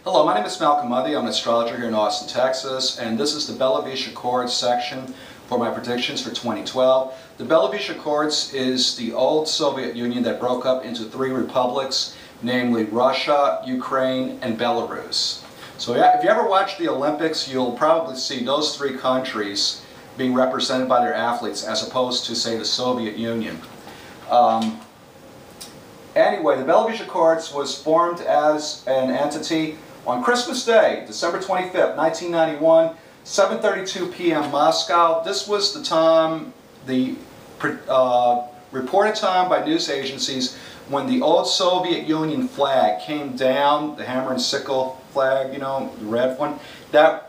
Hello, my name is Malcolm Muddy. I'm an astrologer here in Austin, Texas, and this is the Belavesh Accords section for my predictions for 2012. The Belavesh Accords is the old Soviet Union that broke up into three republics, namely Russia, Ukraine, and Belarus. So if you ever watch the Olympics, you'll probably see those three countries being represented by their athletes as opposed to, say, the Soviet Union. Anyway, the Belavesh Accords was formed as an entity on Christmas Day, December 25th, 1991, 7:32 p.m. Moscow. This was the time, the reported time by news agencies when the old Soviet Union flag came down, the hammer and sickle flag, you know, the red one.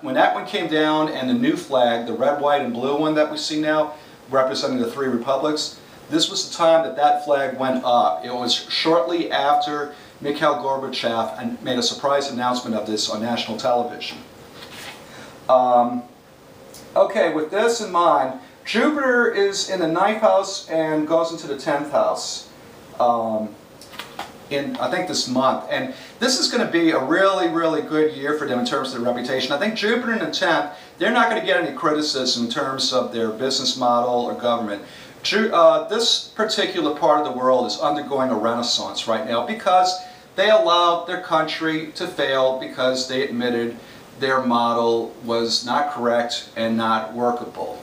When that one came down and the new flag, the red, white, and blue one that we see now, representing the three republics, this was the time that that flag went up. It was shortly after Mikhail Gorbachev made a surprise announcement of this on national television. Okay, with this in mind, Jupiter is in the 9th house and goes into the 10th house in, I think, this month. And this is going to be a really, really good year for them in terms of their reputation. I think Jupiter in the 10th, they're not going to get any criticism in terms of their business model or government. This particular part of the world is undergoing a renaissance right now because they allowed their country to fail because they admitted their model was not correct and not workable.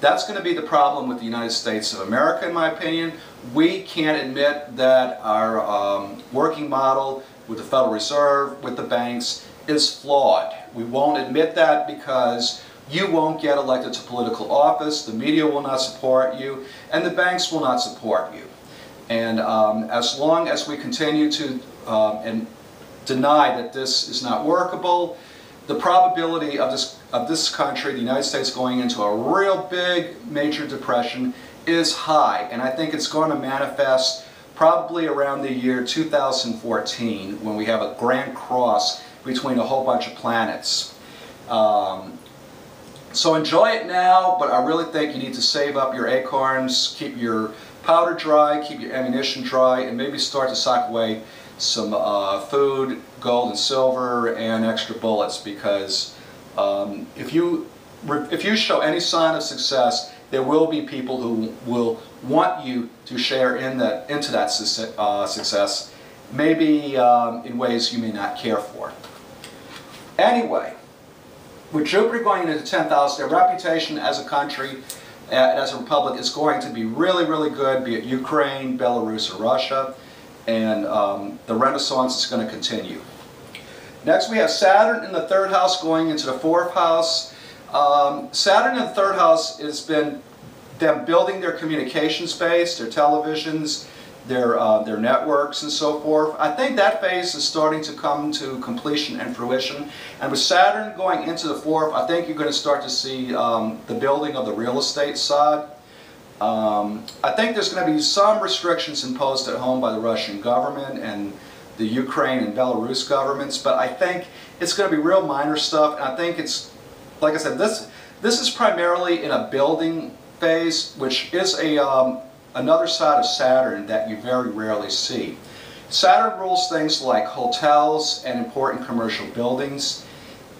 That's going to be the problem with the United States of America, in my opinion. We can't admit that our working model with the Federal Reserve, with the banks, is flawed. We won't admit that because you won't get elected to political office, the media will not support you, and the banks will not support you. And as long as we continue to deny that this is not workable, the probability of this country, the United States, going into a real big major depression is high. And I think it's going to manifest probably around the year 2014 when we have a grand cross between a whole bunch of planets. So enjoy it now, but I really think you need to save up your acorns, keep your powder dry, keep your ammunition dry, and maybe start to sock away some food, gold and silver, and extra bullets, because if you show any sign of success, there will be people who will want you to share into that success, maybe in ways you may not care for. Anyway, with Jupiter going into the 10th house, their reputation as a country and as a republic is going to be really, really good, be it Ukraine, Belarus, or Russia, and the renaissance is going to continue. Next we have Saturn in the 3rd house going into the 4th house. Saturn in the 3rd house has been them building their communication space, their televisions, their networks and so forth. I think that phase is starting to come to completion and fruition. And with Saturn going into the 4th, I think you're going to start to see the building of the real estate side. I think there's going to be some restrictions imposed at home by the Russian government and the Ukraine and Belarus governments, but I think it's going to be real minor stuff. And I think it's, like I said, this is primarily in a building phase, which is another side of Saturn that you very rarely see. Saturn rules things like hotels and important commercial buildings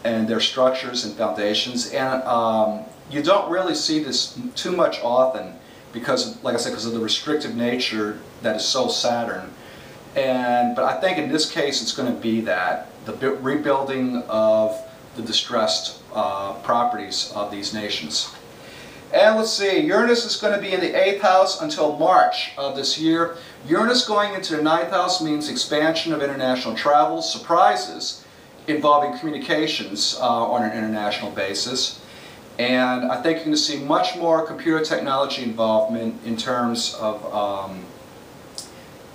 and their structures and foundations, and you don't really see this too much often because, like I said, because of the restrictive nature that is so Saturn. But I think in this case it's going to be that, the rebuilding of the distressed properties of these nations. And let's see, Uranus is going to be in the 8th house until March of this year. Uranus going into the 9th house means expansion of international travel, surprises involving communications on an international basis. And I think you're going to see much more computer technology involvement in terms of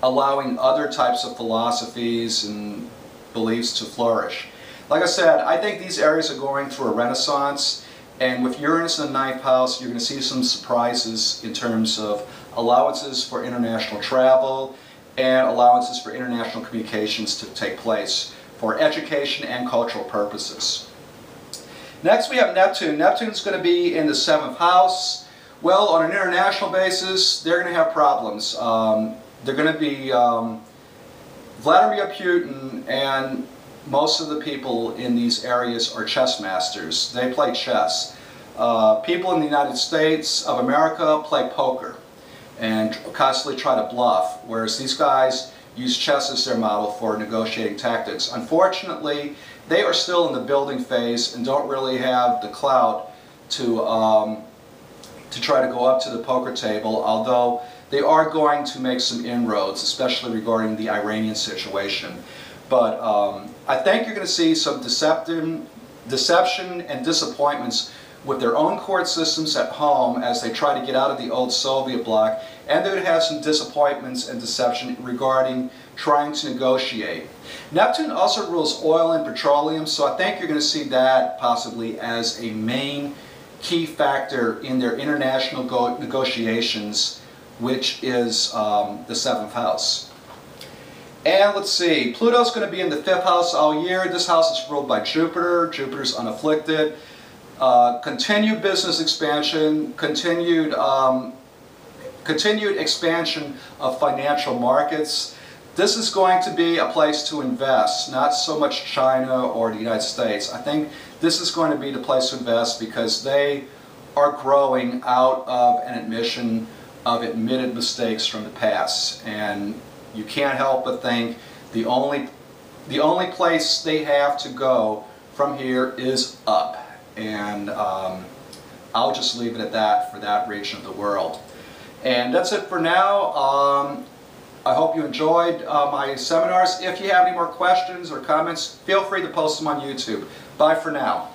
allowing other types of philosophies and beliefs to flourish. Like I said, I think these areas are going through a renaissance. And with Uranus in the 9th house, you're going to see some surprises in terms of allowances for international travel and allowances for international communications to take place for education and cultural purposes. Next we have Neptune. Neptune's going to be in the 7th house. Well, on an international basis, they're going to have problems. They're going to be Vladimir Putin and most of the people in these areas are chess masters. They play chess. People in the United States of America play poker and constantly try to bluff, whereas these guys use chess as their model for negotiating tactics. Unfortunately, they are still in the building phase and don't really have the clout to try to go up to the poker table, although they are going to make some inroads, especially regarding the Iranian situation. But I think you're going to see some deception and disappointments with their own court systems at home as they try to get out of the old Soviet bloc, and they're going to have some disappointments and deception regarding trying to negotiate. Neptune also rules oil and petroleum, so I think you're going to see that possibly as a main key factor in their international negotiations, which is the 7th house. And let's see, Pluto's going to be in the 5th house all year. This house is ruled by Jupiter. Jupiter's unafflicted. Continued business expansion, continued expansion of financial markets. This is going to be a place to invest, not so much China or the United States. I think this is going to be the place to invest because they are growing out of an admission of admitted mistakes from the past. And you can't help but think the only place they have to go from here is up. And I'll just leave it at that for that region of the world. And that's it for now. I hope you enjoyed my seminars. If you have any more questions or comments, feel free to post them on YouTube. Bye for now.